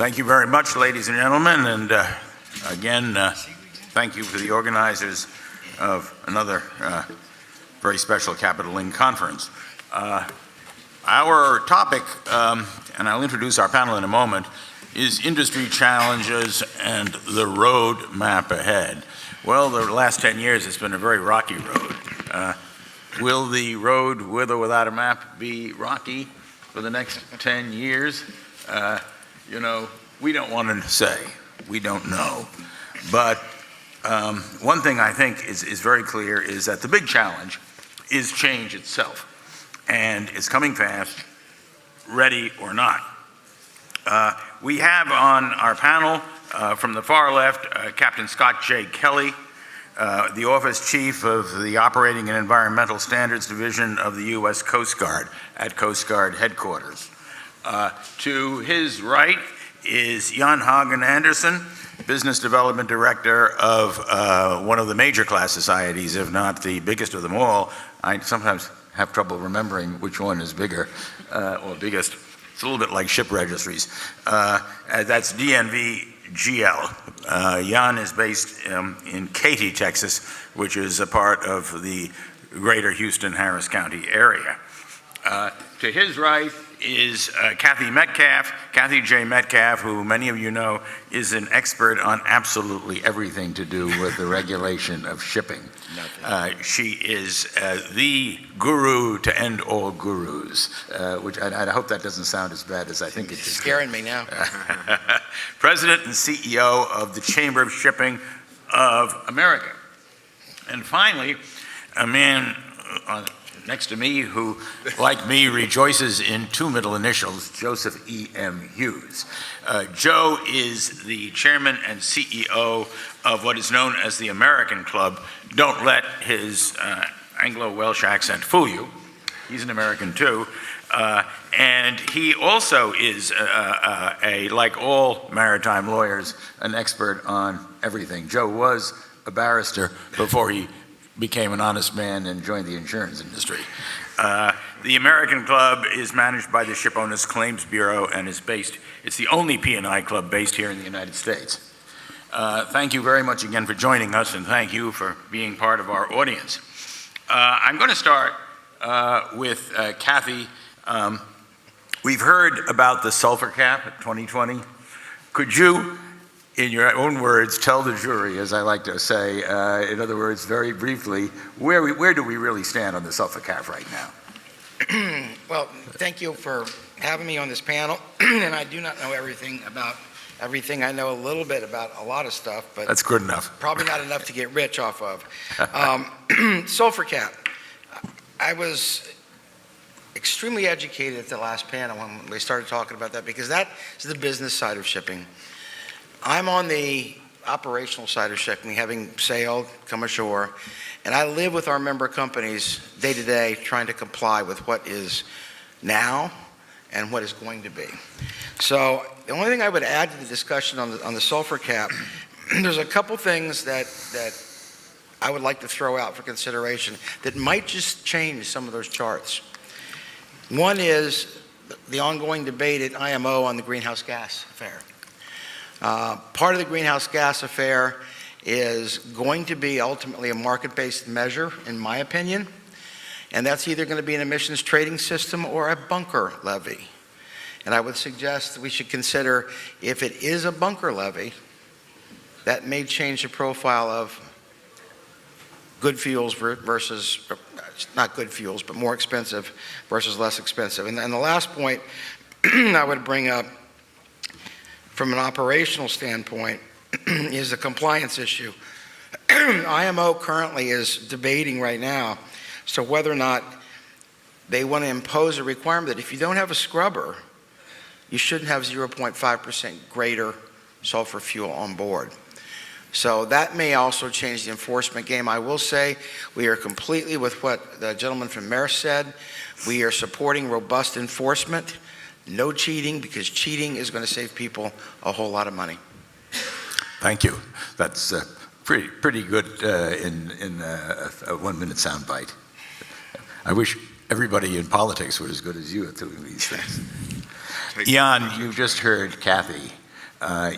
Thank you very much, ladies and gentlemen, and again, thank you for the organizers of another very special Capital Link conference. Our topic, and I'll introduce our panel in a moment, is industry challenges and the road map ahead. Well, the last 10 years it's been a very rocky road. Will the road with or without a map be rocky for the next 10 years? You know, we don't want to say. We don't know. But one thing I think is very clear is that the big challenge is change itself. And it's coming fast, ready or not. We have on our panel from the far left, Captain Scott J. Kelly, the Office Chief of the Operating and Environmental Standards Division of the U.S. Coast Guard at Coast Guard Headquarters. To his right is Jan Hagen Andersen, Business Development Director of one of the major class societies, if not the biggest of them all. I sometimes have trouble remembering which one is bigger or biggest. It's a little bit like ship registries. That's DNV-GL. Jan is based in Katy, Texas, which is a part of the greater Houston-Harris County area. To his right is Kathy Metcalf, Kathy J. Metcalf, who many of you know is an expert on absolutely everything to do with the regulation of shipping. She is the guru to end all gurus, which I hope that doesn't sound as bad as I think it is. It's scaring me now. President and CEO of the Chamber of Shipping of America. And finally, a man next to me who, like me, rejoices in two middle initials, Joseph E.M. Hughes. Joe is the chairman and CEO of what is known as the American Club. Don't let his Anglo-Welsh accent fool you. He's an American too. And he also is, like all maritime lawyers, an expert on everything. Joe was a barrister before he became an honest man and joined the insurance industry. The American Club is managed by the Ship Owners Claims Bureau and is based, it's the only P&I club based here in the United States. Thank you very much again for joining us, and thank you for being part of our audience. I'm going to start with Kathy. We've heard about the sulfur cap at 2020. Could you, in your own words, tell the jury, as I like to say, in other words, very briefly, where do we really stand on the sulfur cap right now? Well, thank you for having me on this panel. And I do not know everything about everything. I know a little bit about a lot of stuff, but that's good enough. Probably not enough to get rich off of. Sulfur cap. I was extremely educated at the last panel when we started talking about that, because that is the business side of shipping. I'm on the operational side of shipping, having sailed, come ashore, and I live with our member companies day to day trying to comply with what is now and what is going to be. So the only thing I would add to the discussion on the sulfur cap, there's a couple things that I would like to throw out for consideration that might just change some of those charts. One is the ongoing debate at IMO on the greenhouse gas affair. Part of the greenhouse gas affair is going to be ultimately a market-based measure, in my opinion, and that's either going to be an emissions trading system or a bunker levy. And I would suggest that we should consider, if it is a bunker levy, that may change the profile of good fuels versus, not good fuels, but more expensive versus less expensive. And the last point I would bring up from an operational standpoint is the compliance issue. IMO currently is debating right now so whether or not they want to impose a requirement that if you don't have a scrubber, you shouldn't have 0.5% greater sulfur fuel on board. So that may also change the enforcement game. I will say we are completely with what the gentleman from Maersk said. We are supporting robust enforcement. No cheating, because cheating is going to save people a whole lot of money. Thank you. That's pretty good in a 1-minute soundbite. I wish everybody in politics were as good as you at doing these things. Jan, you just heard Kathy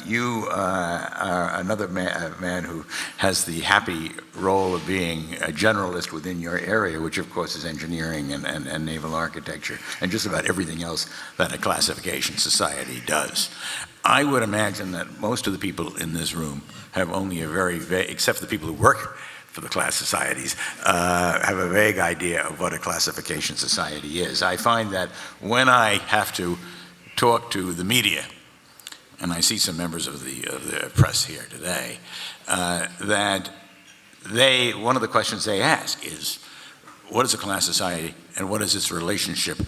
You are another man who has the happy role of being a generalist within your area, which of course is engineering and naval architecture, and just about everything else that a classification society does. I would imagine that most of the people in this room have only a very vague, except for the people who work for the class societies, have a vague idea of what a classification society is. I find that when I have to talk to the media, and I see some members of the press here today, that one of the questions they ask is, what is a class society and what is its relationship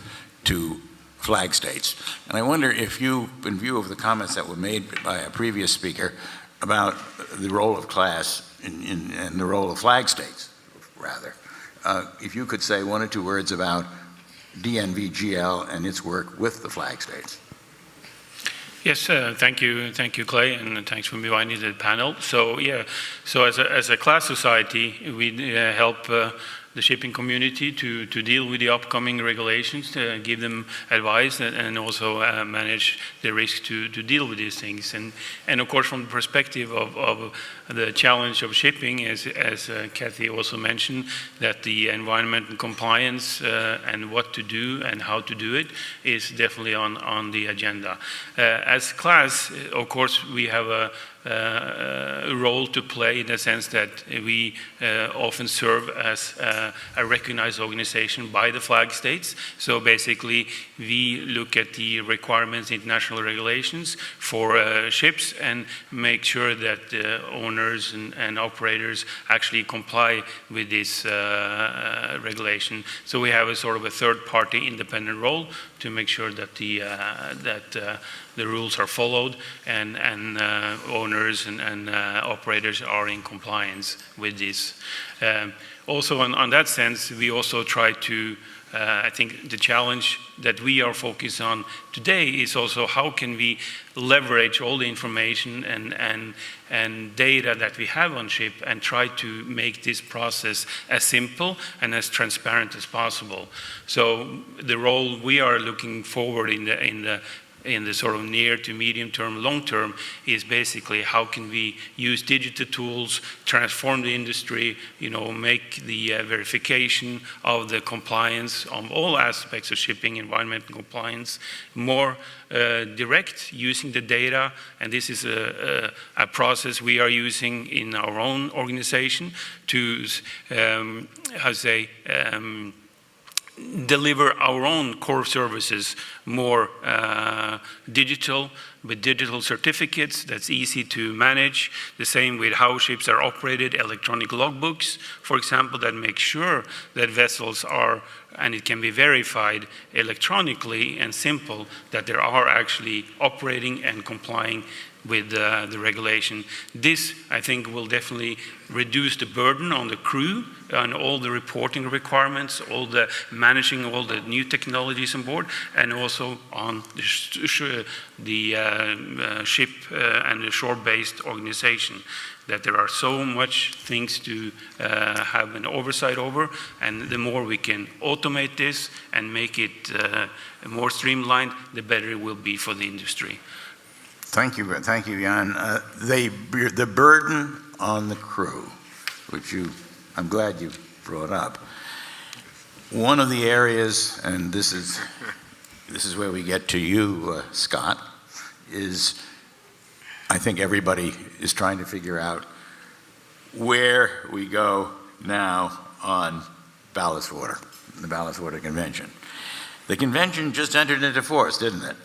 to flag states? And I wonder if you, in view of the comments that were made by a previous speaker about the role of class and the role of flag states, rather, if you could say one or two words about DNVGL and its work with the flag states. Yes, thank you, Clay, and thanks for inviting the panel. So yeah, so as a class society, we help the shipping community to deal with the upcoming regulations, to give them advice and also manage the risk to deal with these things. And of course, from the perspective of the challenge of shipping, as Kathy also mentioned, that the environment and compliance and what to do and how to do it is definitely on the agenda. As class, of course, we have a role to play in the sense that we often serve as a recognized organization by the flag states. So basically, we look at the requirements, international regulations for ships and make sure that the owners and operators actually comply with this regulation. So we have a sort of a third-party independent role to make sure that the rules are followed and owners and operators are in compliance with this. Also on that sense, we also try to, I think the challenge that we are focused on today is also how can we leverage all the information and data that we have on ship and try to make this process as simple and as transparent as possible. So the role we are looking forward in the sort of near to medium term, long term, is basically how can we use digital tools, transform the industry, make the verification of the compliance of all aspects of shipping, environment and compliance more direct, using the data. And this is a process we are using in our own organization to, deliver our own core services more digital, with digital certificates that's easy to manage. The same with how ships are operated, electronic logbooks, for example, that make sure that vessels are, and it can be verified electronically and simple, that they are actually operating and complying with the regulation. This, I think, will definitely reduce the burden on the crew and all the reporting requirements, all the managing all the new technologies on board, and also on the ship and the shore-based organization, that there are so much things to have an oversight over, and the more we can automate this and make it more streamlined, the better it will be for the industry. Thank you, Jan. The burden on the crew, which I'm glad you brought up. One of the areas, and this is where we get to you, Scott, is I think everybody is trying to figure out where we go now on ballast water, the Ballast Water Convention. The convention just entered into force, didn't it?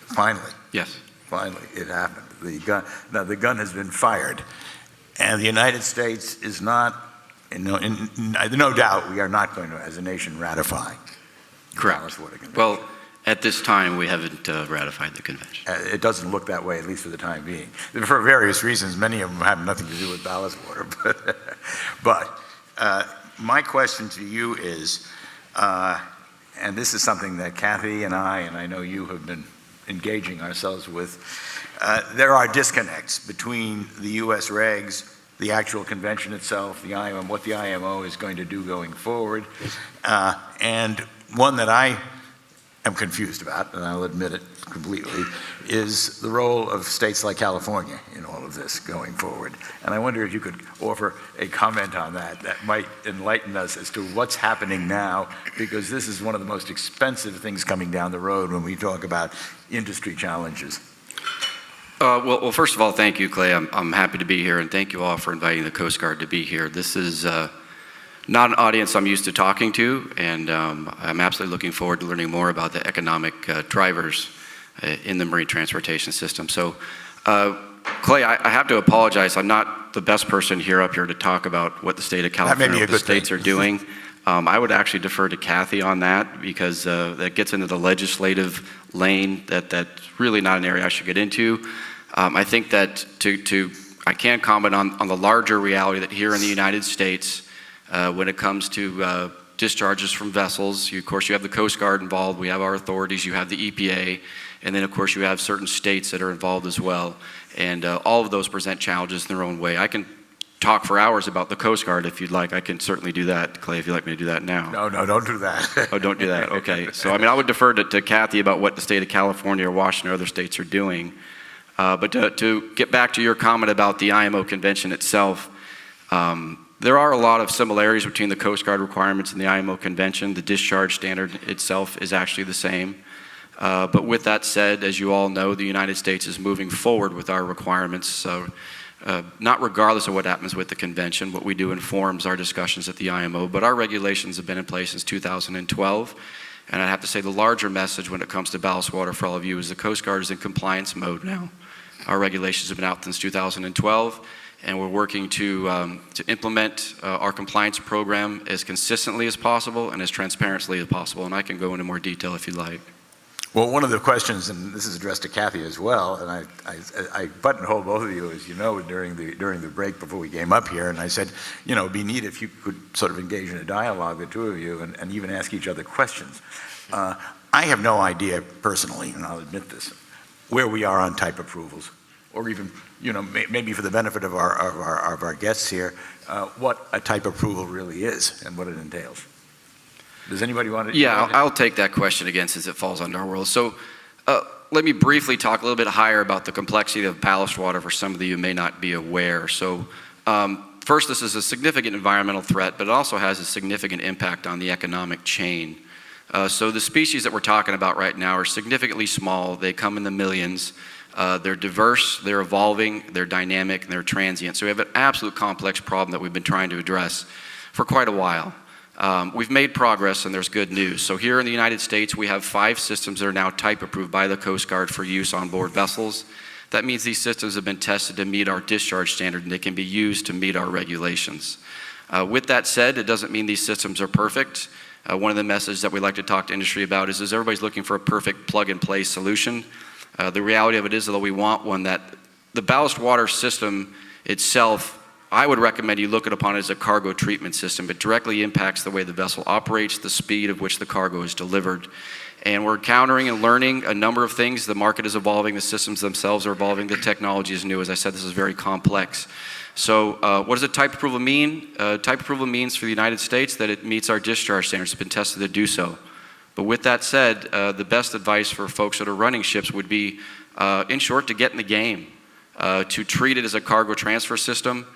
Finally. Yes. Finally, it happened. The gun has been fired. And the United States is not, no doubt, we are not going to, as a nation, ratify the Ballast Water Convention. Well, at this time, we haven't ratified the convention. It doesn't look that way, at least for the time being. For various reasons, many of them have nothing to do with ballast water. But my question to you is, and this is something that Kathy and I know you have been engaging ourselves with, there are disconnects between the U.S. regs, the actual convention itself, the IMO, what the IMO is going to do going forward, and one that I am confused about, and I'll admit it completely, is the role of states like California in all of this going forward. And I wonder if you could offer a comment on that that might enlighten us as to what's happening now, because this is one of the most expensive things coming down the road when we talk about industry challenges. Well, first of all, thank you, Clay. I'm happy to be here, and thank you all for inviting the Coast Guard to be here. This is not an audience I'm used to talking to, and I'm absolutely looking forward to learning more about the economic drivers in the marine transportation system. So, Clay, I have to apologize. I'm not the best person up here to talk about what the state of California or the states are doing. I would actually defer to Kathy on that, because that gets into the legislative lane that's really not an area I should get into. I think that I can comment on the larger reality that here in the United States, when it comes to discharges from vessels, of course you have the Coast Guard involved, we have our authorities, you have the EPA, and then of course you have certain states that are involved as well. And all of those present challenges in their own way. I can talk for hours about the Coast Guard if you'd like. I can certainly do that, Clay, if you'd like me to do that now. No, don't do that. Oh, don't do that. Okay. So, I mean, I would defer to Kathy about what the state of California or Washington or other states are doing. But to get back to your comment about the IMO convention itself, there are a lot of similarities between the Coast Guard requirements and the IMO convention. The discharge standard itself is actually the same. But with that said, as you all know, the United States is moving forward with our requirements. So, not regardless of what happens with the convention, what we do informs our discussions at the IMO, but our regulations have been in place since 2012. And I have to say the larger message when it comes to ballast water for all of you is the Coast Guard is in compliance mode now. Our regulations have been out since 2012, and we're working to implement our compliance program as consistently as possible and as transparently as possible. And I can go into more detail if you'd like. Well, one of the questions, and this is addressed to Kathy as well, and I buttonholed both of you, as you know, during the break before we came up here, and I said, it'd be neat if you could sort of engage in a dialogue, the two of you, and even ask each other questions. I have no idea personally, and I'll admit this, where we are on type approvals, or even, maybe for the benefit of our guests here, what a type approval really is and what it entails. Does anybody want to? Yeah, I'll take that question again since it falls under our world. So let me briefly talk a little bit higher about the complexity of ballast water for some of you who may not be aware. So first, this is a significant environmental threat, but it also has a significant impact on the economic chain. So the species that we're talking about right now are significantly small. They come in the millions. They're diverse, they're evolving, they're dynamic, and they're transient. So we have an absolute complex problem that we've been trying to address for quite a while. We've made progress, and there's good news. So here in the United States, we have 5 systems that are now type approved by the Coast Guard for use on board vessels. That means these systems have been tested to meet our discharge standard, and they can be used to meet our regulations. With that said, it doesn't mean these systems are perfect. One of the messages that we like to talk to industry about is everybody's looking for a perfect plug-and-play solution. The reality of it is, though, we want one that the ballast water system itself, I would recommend you look upon it as a cargo treatment system. It directly impacts the way the vessel operates, the speed of which the cargo is delivered. And we're encountering and learning a number of things. The market is evolving, the systems themselves are evolving, the technology is new. As I said, this is very complex. So what does a type approval mean? Type approval means for the United States that it meets our discharge standards. It's been tested to do so. But with that said, the best advice for folks that are running ships would be, in short, to get in the game, to treat it as a cargo transfer system,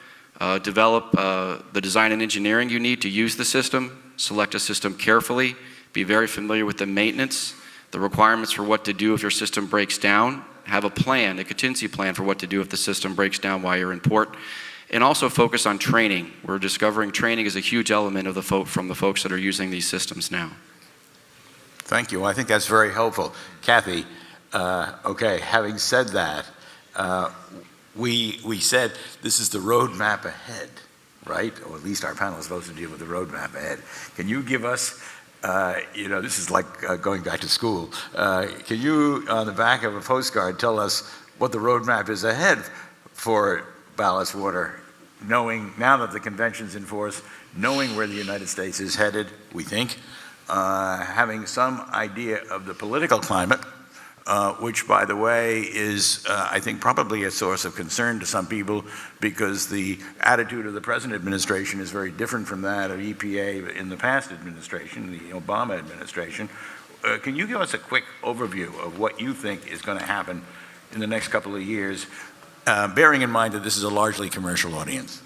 develop the design and engineering you need to use the system, select a system carefully, be very familiar with the maintenance, the requirements for what to do if your system breaks down, have a plan, a contingency plan for what to do if the system breaks down while you're in port, and also focus on training. We're discovering training is a huge element of from the folks that are using these systems now. Thank you. Well, I think that's very helpful. Kathy, okay, having said that, we said this is the roadmap ahead, right? Or at least our panelists supposed to deal with the roadmap ahead. Can you give us, this is like going back to school. Can you, on the back of a postcard, tell us what the roadmap is ahead for ballast water, knowing now that the convention's in force, knowing where the United States is headed, we think, having some idea of the political climate, which, by the way, is, I think, probably a source of concern to some people because the attitude of the present administration is very different from that of EPA in the past administration, the Obama administration. can you give us a quick overview of what you think is going to happen in the next couple of years, bearing in mind that this is a largely commercial audience?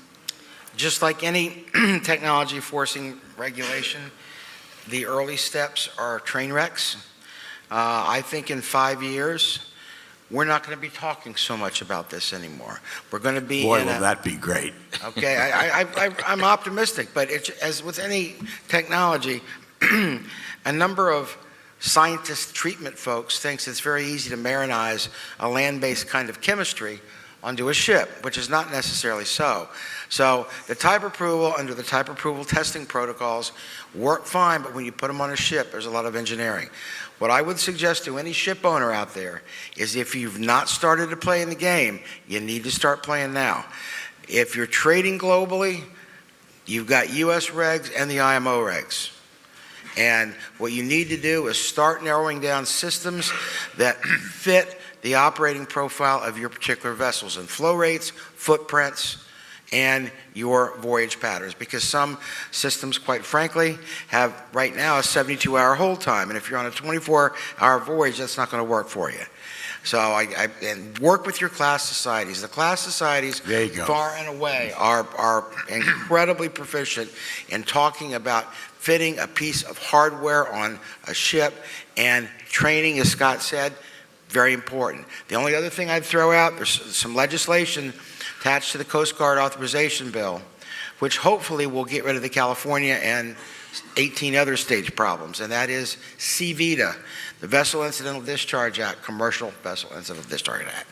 Just like any technology forcing regulation, the early steps are train wrecks. I think in 5 years, we're not going to be talking so much about this anymore. We're going to be Boy, will that be great. Okay, I'm optimistic, but as with any technology, a number of scientist treatment folks thinks it's very easy to marinize a land-based kind of chemistry onto a ship, which is not necessarily so. So the type approval under the type approval testing protocols work fine, but when you put them on a ship, there's a lot of engineering. What I would suggest to any ship owner out there is if you've not started to play in the game, you need to start playing now. If you're trading globally, you've got US regs and the IMO regs. And what you need to do is start narrowing down systems that fit the operating profile of your particular vessels and flow rates, footprints, and your voyage patterns. Because some systems, quite frankly, have right now a 72-hour hold time. And if you're on a 24-hour voyage, that's not going to work for you. So and work with your class societies. The class societies, far and away, are incredibly proficient in talking about fitting a piece of hardware on a ship, and training, as Scott said, very important. The only other thing I'd throw out, there's some legislation attached to the Coast Guard authorization bill, which hopefully will get rid of the California and 18 other states' problems, and that is CVITA, the Vessel Incidental Discharge Act, Commercial Vessel Incidental Discharge Act.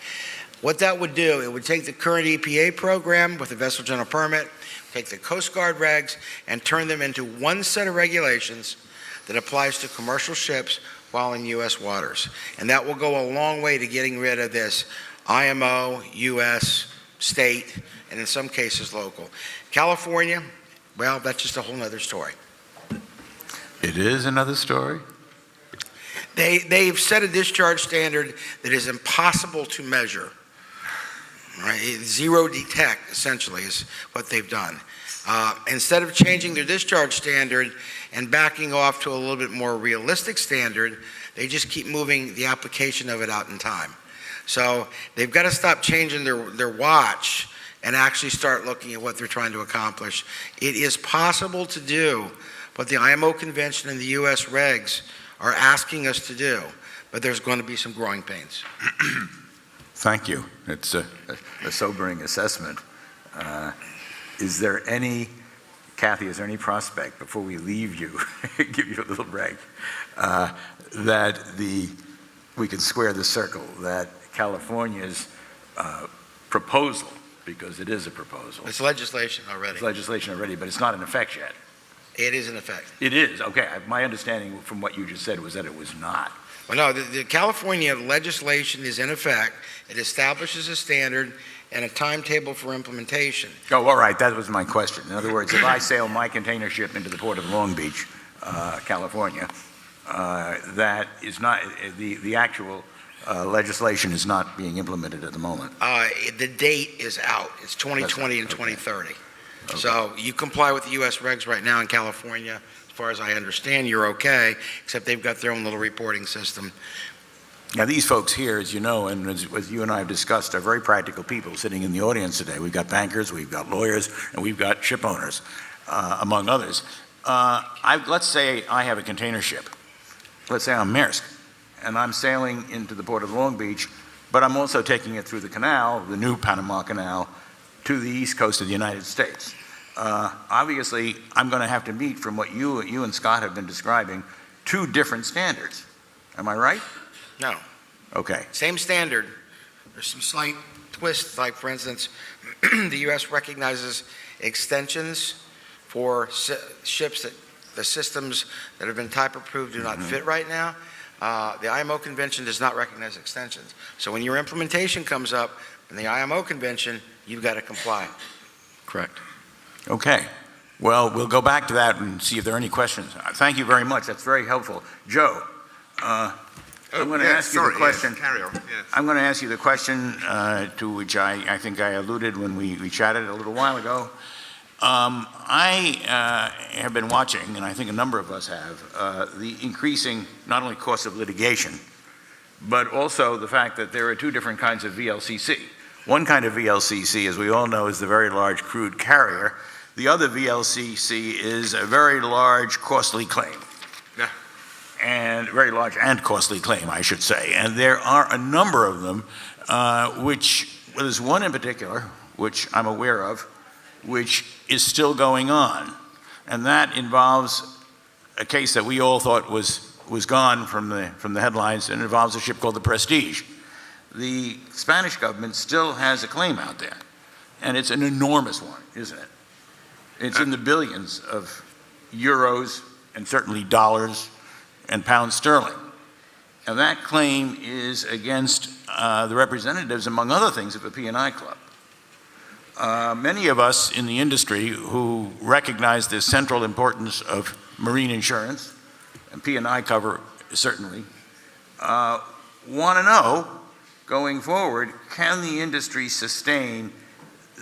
What that would do, it would take the current EPA program with the Vessel General Permit, take the Coast Guard regs, and turn them into one set of regulations that applies to commercial ships while in U.S. waters. And that will go a long way to getting rid of this IMO, U.S., state, and in some cases local. California, well, that's just a whole other story. It is another story? They've set a discharge standard that is impossible to measure. Right? Zero detect, essentially, is what they've done. Instead of changing their discharge standard and backing off to a little bit more realistic standard, they just keep moving the application of it out in time. So they've got to stop changing their watch and actually start looking at what they're trying to accomplish. It is possible to do what the IMO Convention and the U.S. regs are asking us to do, but there's going to be some growing pains. Thank you. It's a sobering assessment. Is there any, Kathy, is there any prospect, before we leave you, give you a little break, that we can square the circle, that California's proposal, because it is a proposal. It's legislation already. It's legislation already, but it's not in effect yet. It is in effect. It is, okay. My understanding from what you just said was that it was not. Well, no, the California legislation is in effect. It establishes a standard and a timetable for implementation. Oh, all right, that was my question. In other words, if I sail my container ship into the port of Long Beach, California, that is not, the actual legislation is not being implemented at the moment. The date is out. It's 2020 and 2030. Okay. So you comply with the U.S. regs right now in California. As far as I understand, you're okay, except they've got their own little reporting system. Now, these folks here, as you know, and as you and I have discussed, are very practical people sitting in the audience today. We've got bankers, we've got lawyers, and we've got ship owners, among others. Let's say I have a container ship. Let's say I'm Maersk, and I'm sailing into the port of Long Beach, but I'm also taking it through the canal, the new Panama Canal, to the east coast of the United States. Obviously, I'm going to have to meet, from what you and Scott have been describing, two different standards. Am I right? No. Okay. Same standard. There's some slight twists, like, for instance, the U.S. recognizes extensions for ships that the systems that have been type approved do not fit right now. The IMO Convention does not recognize extensions. So when your implementation comes up in the IMO Convention, you've got to comply. Correct. Okay. Well, we'll go back to that and see if there are any questions. Thank you very much. That's very helpful. Joe, I'm going to ask you the question. Yes, carry on. Yes. I'm going to ask you the question to which I think I alluded when we chatted a little while ago. I have been watching, and I think a number of us have, the increasing not only cost of litigation, but also the fact that there are two different kinds of VLCC. One kind of VLCC, as we all know, is the very large crude carrier. The other VLCC is a very large, costly claim. Yeah. And very large and costly claim, I should say. And there are a number of them, there's one in particular, which I'm aware of, which is still going on. And that involves a case that we all thought was gone from the headlines, and it involves a ship called the Prestige. The Spanish government still has a claim out there, and it's an enormous one, isn't it? It's in the billions of euros and certainly dollars and pounds sterling. And that claim is against the representatives, among other things, of a P&I club. Many of us in the industry who recognize the central importance of marine insurance, and P&I cover certainly, want to know, going forward, can the industry sustain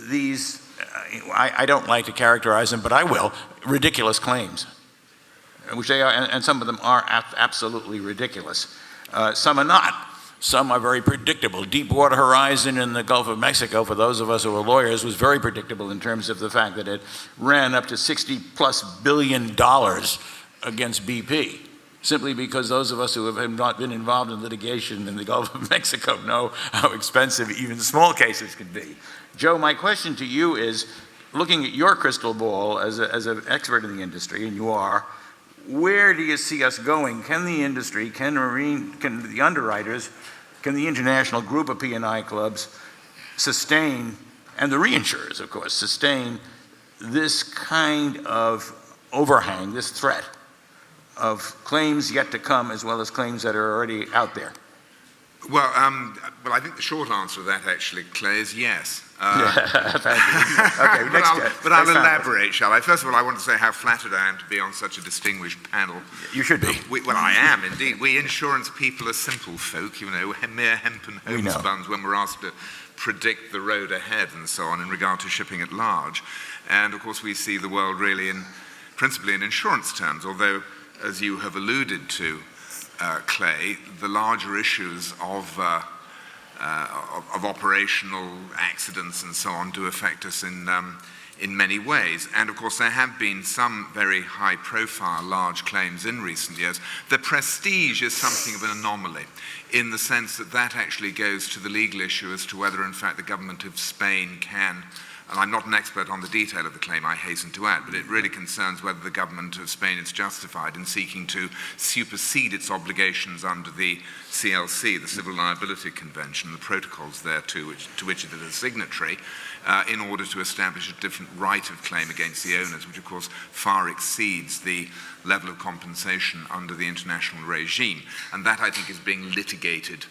these, I don't like to characterize them, but I will, ridiculous claims, which they are, and some of them are absolutely ridiculous. Some are not. Some are very predictable. Deepwater Horizon in the Gulf of Mexico, for those of us who are lawyers, was very predictable in terms of the fact that it ran up to $60+ billion against BP, simply because those of us who have not been involved in litigation in the Gulf of Mexico know how expensive even small cases can be. Joe, my question to you is, looking at your crystal ball as an expert in the industry, and you are, where do you see us going? Can the industry, can the underwriters, can the international group of P&I clubs sustain, and the reinsurers, of course, sustain this kind of overhang, this threat of claims yet to come as well as claims that are already out there? Well, I think the short answer to that, actually, Clay, is yes. Thank you. Okay, but I'll elaborate, shall I? First of all, I want to say how flattered I am to be on such a distinguished panel. You should be. Well, I am, indeed. We insurance people are simple folk, you know, mere hemp and homespuns when we're asked to predict the road ahead and so on in regard to shipping at large. And, of course, we see the world really principally in insurance terms, although, as you have alluded to, Clay, the larger issues of operational accidents and so on do affect us in many ways. And of course, there have been some very high-profile large claims in recent years. The Prestige is something of an anomaly in the sense that that actually goes to the legal issue as to whether, in fact, the government of Spain can. And I'm not an expert on the detail of the claim, I hasten to add, but it really concerns whether the government of Spain is justified in seeking to supersede its obligations under the CLC, the Civil Liability Convention, the protocols thereto, to which it is a signatory, in order to establish a different right of claim against the owners, which of course far exceeds the level of compensation under the international regime. And that, I think, is being litigated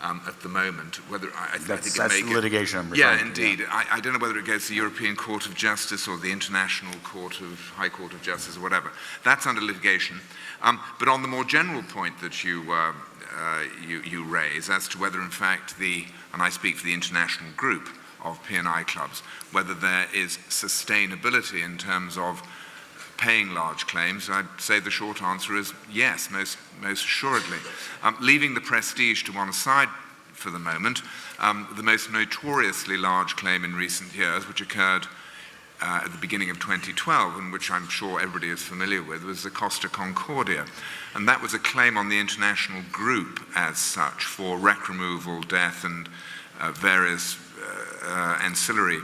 at the moment. Whether I think that's litigation I'm referring to. Yeah, indeed. Yeah. I don't know whether it goes to the European Court of Justice or the International High Court of Justice or whatever. That's under litigation. But on the more general point that you raise as to whether, in fact, and I speak for the international group of P&I clubs, whether there is sustainability in terms of paying large claims, I'd say the short answer is yes, most assuredly. Leaving the Prestige to one side for the moment, the most notoriously large claim in recent years, which occurred at the beginning of 2012, and which I'm sure everybody is familiar with, was the Costa Concordia. And that was a claim on the international group as such for wreck removal, death, and various ancillary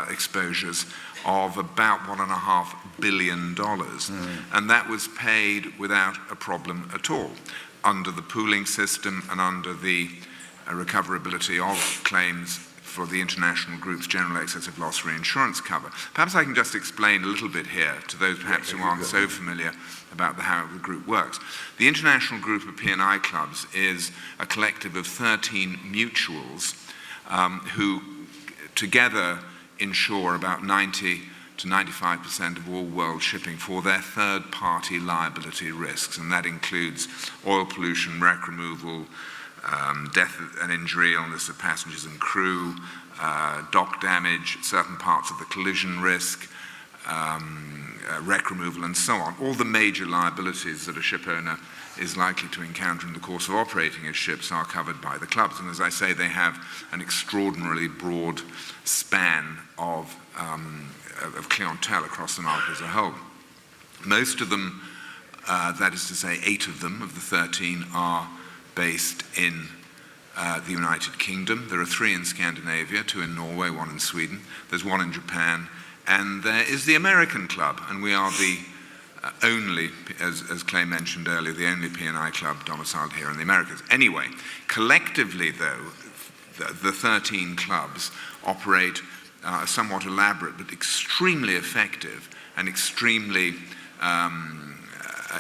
exposures of about $1.5 billion. And that was paid without a problem at all under the pooling system and under the recoverability of claims for the international group's general excessive loss reinsurance cover. Perhaps I can just explain a little bit here to those perhaps who aren't so familiar about how the group works. The international group of P&I clubs is a collective of 13 mutuals who together insure about 90 to 95% of all world shipping for their third-party liability risks, and that includes oil pollution, wreck removal, death and injury, illness of passengers and crew, dock damage, certain parts of the collision risk, wreck removal, and so on. All the major liabilities that a ship owner is likely to encounter in the course of operating his ships are covered by the clubs. And as I say, they have an extraordinarily broad span of clientele across the market as a whole. Most of them, that is to say 8 of them, of the 13, are based in the United Kingdom. There are 3 in Scandinavia, 2 in Norway, 1 in Sweden. There's 1 in Japan. And there is the American club, and we are the only, as Clay mentioned earlier, the only P&I club domiciled here in the Americas. Anyway, collectively, though, the 13 clubs operate a somewhat elaborate but extremely effective and extremely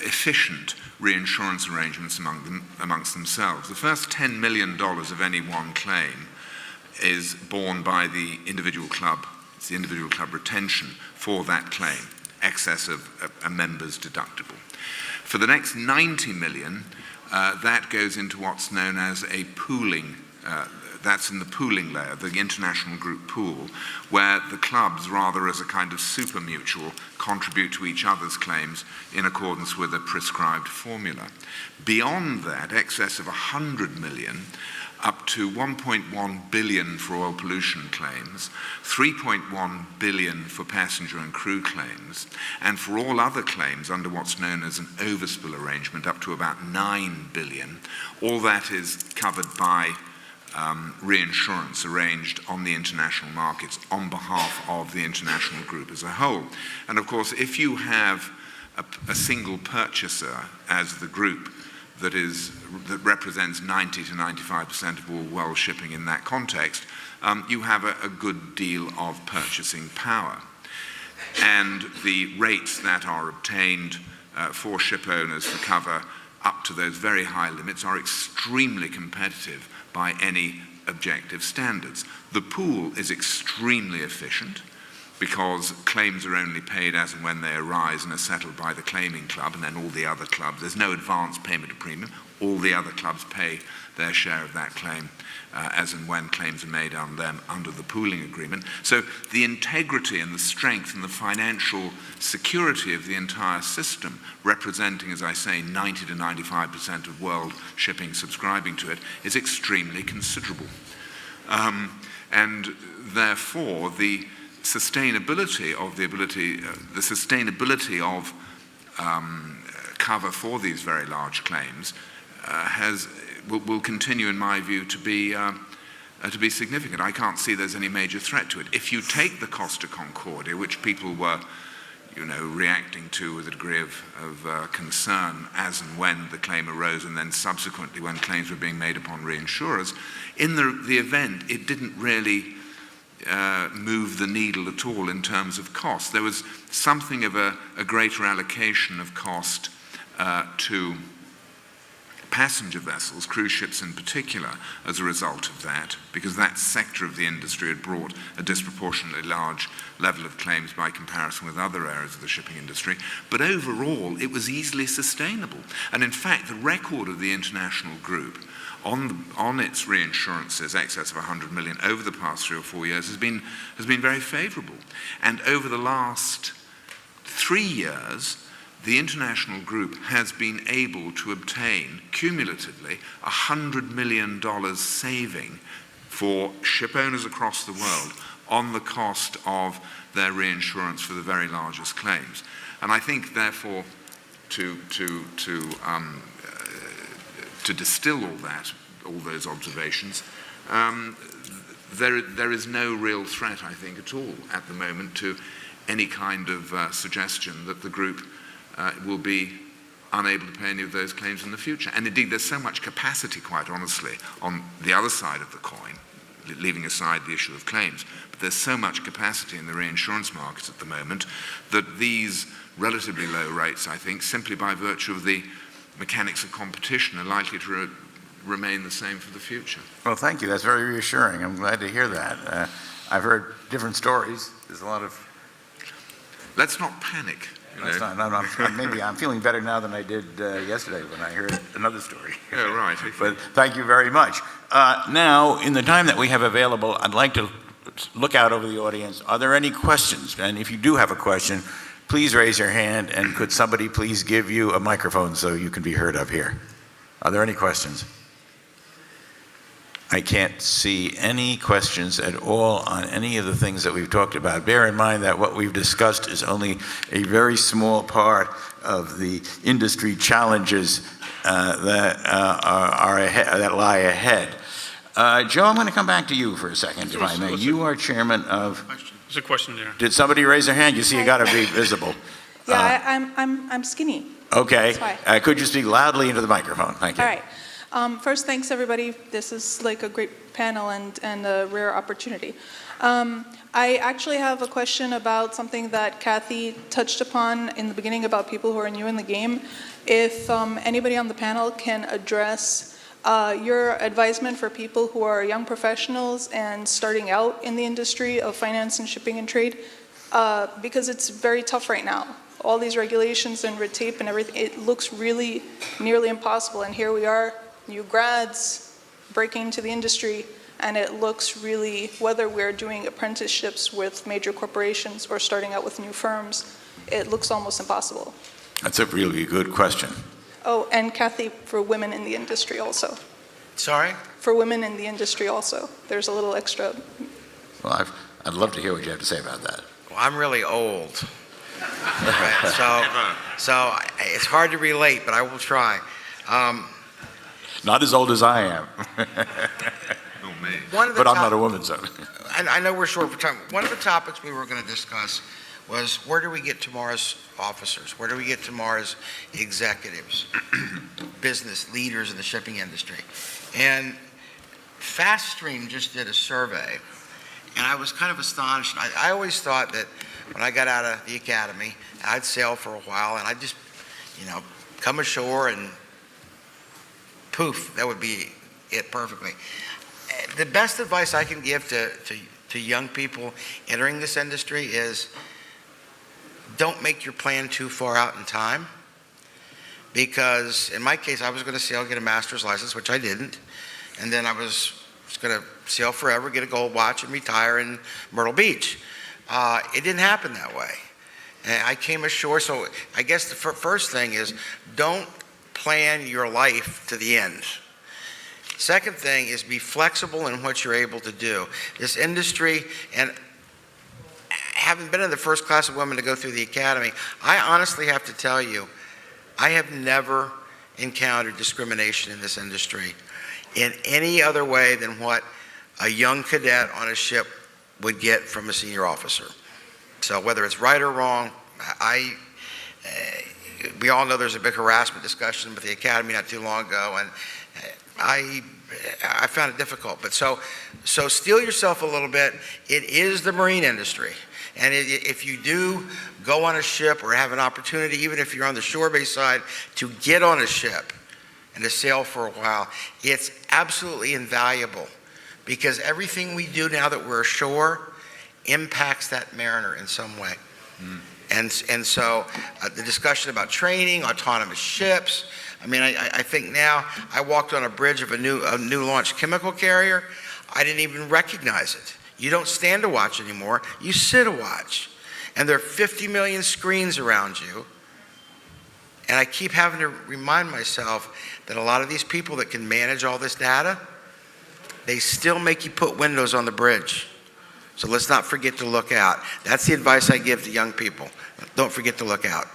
efficient reinsurance arrangements amongst themselves. The first $10 million of any one claim is borne by the individual club. It's the individual club retention for that claim, excess of a member's deductible. For the next 90 million, that goes into what's known as a pooling, that's in the pooling layer, the international group pool, where the clubs, rather as a kind of super mutual, contribute to each other's claims in accordance with a prescribed formula. Beyond that, excess of 100 million, up to 1.1 billion for oil pollution claims, 3.1 billion for passenger and crew claims, and for all other claims under what's known as an overspill arrangement, up to about 9 billion. All that is covered by reinsurance arranged on the international markets on behalf of the international group as a whole. And of course, if you have a single purchaser as the group that represents 90 to 95% of all world shipping in that context, you have a good deal of purchasing power. And the rates that are obtained for ship owners for cover up to those very high limits are extremely competitive by any objective standards. The pool is extremely efficient because claims are only paid as and when they arise and are settled by the claiming club, and then all the other clubs. There's no advance payment of premium. All the other clubs pay their share of that claim as and when claims are made on them under the pooling agreement. So the integrity and the strength and the financial security of the entire system, representing, as I say, 90 to 95% of world shipping subscribing to it, is extremely considerable. And therefore, the sustainability of cover for these very large claims will continue, in my view, to be significant. I can't see there's any major threat to it. If you take the Costa Concordia, which people were, reacting to with a degree of concern as and when the claim arose, and then subsequently when claims were being made upon reinsurers, in the event, it didn't really move the needle at all in terms of cost. There was something of a greater allocation of cost to passenger vessels, cruise ships in particular, as a result of that, because that sector of the industry had brought a disproportionately large level of claims by comparison with other areas of the shipping industry. But overall, it was easily sustainable. And in fact, the record of the international group on its reinsurances, excess of 100 million over the past 3 or 4 years, has been very favorable. And over the last 3 years, the international group has been able to obtain cumulatively $100 million saving for ship owners across the world on the cost of their reinsurance for the very largest claims. And I think, therefore, to distill all those observations, there is no real threat, I think, at all at the moment to any kind of suggestion that the group will be unable to pay any of those claims in the future. And indeed, there's so much capacity, quite honestly, on the other side of the coin, leaving aside the issue of claims, but there's so much capacity in the reinsurance markets at the moment that these relatively low rates, I think, simply by virtue of the mechanics of competition, are likely to remain the same for the future. Well, thank you. That's very reassuring. I'm glad to hear that. I've heard different stories. There's a lot of... Let's not panic. Maybe I'm feeling better now than I did yesterday when I heard another story. Oh, right. But thank you very much. Now, in the time that we have available, I'd like to look out over the audience. Are there any questions? And if you do have a question, please raise your hand, and could somebody please give you a microphone so you can be heard up here? Are there any questions? I can't see any questions at all on any of the things that we've talked about. Bear in mind that what we've discussed is only a very small part of the industry challenges that lie ahead. Joe, I'm going to come back to you for a second, if I may. You are chairman of... There's a question there. Did somebody raise their hand? You see, you got to be visible. Yeah, I'm skinny. Okay. That's why. Could you speak loudly into the microphone? Thank you. All right. First, thanks everybody. This is like a great panel and a rare opportunity. I actually have a question about something that Kathy touched upon in the beginning about people who are new in the game. If anybody on the panel can address your advisement for people who are young professionals and starting out in the industry of finance and shipping and trade, because it's very tough right now. All these regulations and red tape and everything, it looks really nearly impossible. And here we are, new grads breaking into the industry, and it looks really, whether we're doing apprenticeships with major corporations or starting out with new firms, it looks almost impossible. That's a really good question. Oh, and Kathy, for women in the industry also. Sorry? For women in the industry also. There's a little extra. Well, I'd love to hear what you have to say about that. Well, I'm really old. Right, so it's hard to relate, but I will try. Not as old as I am, but I'm not a woman, so. I know we're short for time. One of the topics we were going to discuss was, where do we get tomorrow's officers? Where do we get tomorrow's executives, business leaders in the shipping industry? And FastStream just did a survey, and I was kind of astonished. I always thought that when I got out of the academy, I'd sail for a while, and I'd just, come ashore and poof, that would be it perfectly. The best advice I can give to young people entering this industry is, don't make your plan too far out in time, because in my case, I was going to sail, get a master's license, which I didn't, and then I was going to sail forever, get a gold watch, and retire in Myrtle Beach. It didn't happen that way. And I came ashore, so I guess the first thing is, don't plan your life to the end. Second thing is, be flexible in what you're able to do. This industry, and having been in the first class of women to go through the academy, I honestly have to tell you, I have never encountered discrimination in this industry in any other way than what a young cadet on a ship would get from a senior officer. So whether it's right or wrong, we all know there's a big harassment discussion with the academy not too long ago, and I found it difficult. But so steel yourself a little bit. It is the marine industry. And if you do go on a ship or have an opportunity, even if you're on the shore-based side, to get on a ship and to sail for a while, it's absolutely invaluable, because everything we do now that we're ashore impacts that mariner in some way. And so the discussion about training, autonomous ships, I think now, I walked on a bridge of a new launch chemical carrier. I didn't even recognize it. You don't stand to watch anymore, you sit to watch. And there are 50 million screens around you. And I keep having to remind myself that a lot of these people that can manage all this data, they still make you put windows on the bridge. So let's not forget to look out. That's the advice I give to young people. Don't forget to look out.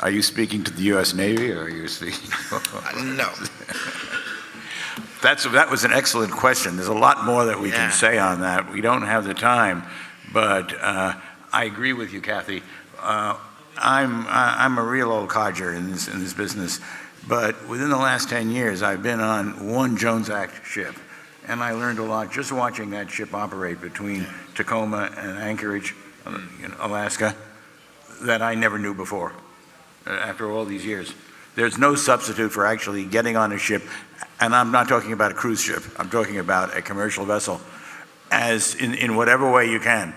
Are you speaking to the U.S. Navy, or are you speaking? No. That was an excellent question. There's a lot more that we can say on that. We don't have the time, but I agree with you, Kathy. I'm a real old codger in this business, but within the last 10 years, I've been on one Jones Act ship, and I learned a lot just watching that ship operate between Tacoma and Anchorage, Alaska, that I never knew before. After all these years, there's no substitute for actually getting on a ship, and I'm not talking about a cruise ship. I'm talking about a commercial vessel, as in whatever way you can.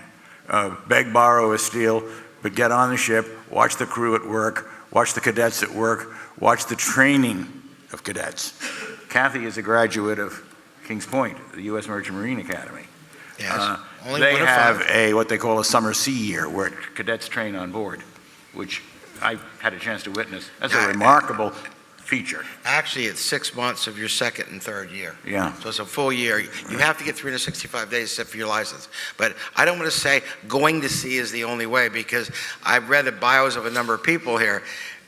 Beg, borrow, or steal, but get on the ship, watch the crew at work, watch the cadets at work, watch the training of cadets. Kathy is a graduate of Kings Point, the U.S. Merchant Marine Academy. Yes. Only They one of have five. what they call a summer sea year, where cadets train on board, which I had a chance to witness. That's a remarkable feature. Actually, it's 6 months of your second and third year. Yeah. So it's a full year. You have to get 365 days except for your license. But I don't want to say going to sea is the only way, because I've read the bios of a number of people here.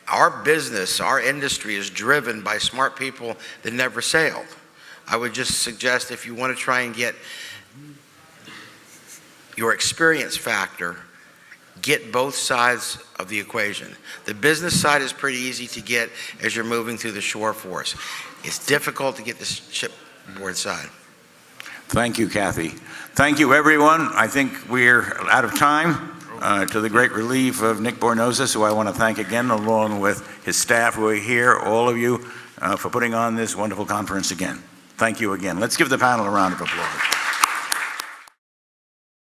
Our business, our industry is driven by smart people that never sailed. I would just suggest, if you want to try and get your experience factor, get both sides of the equation. The business side is pretty easy to get as you're moving through the shore force. It's difficult to get the shipboard side. Thank you, Kathy. Thank you, everyone. I think we're out of time. To the great relief of Nick Bornozis, who I want to thank again, along with his staff who are here, all of you, for putting on this wonderful conference again. Thank you again. Let's give the panel a round of applause.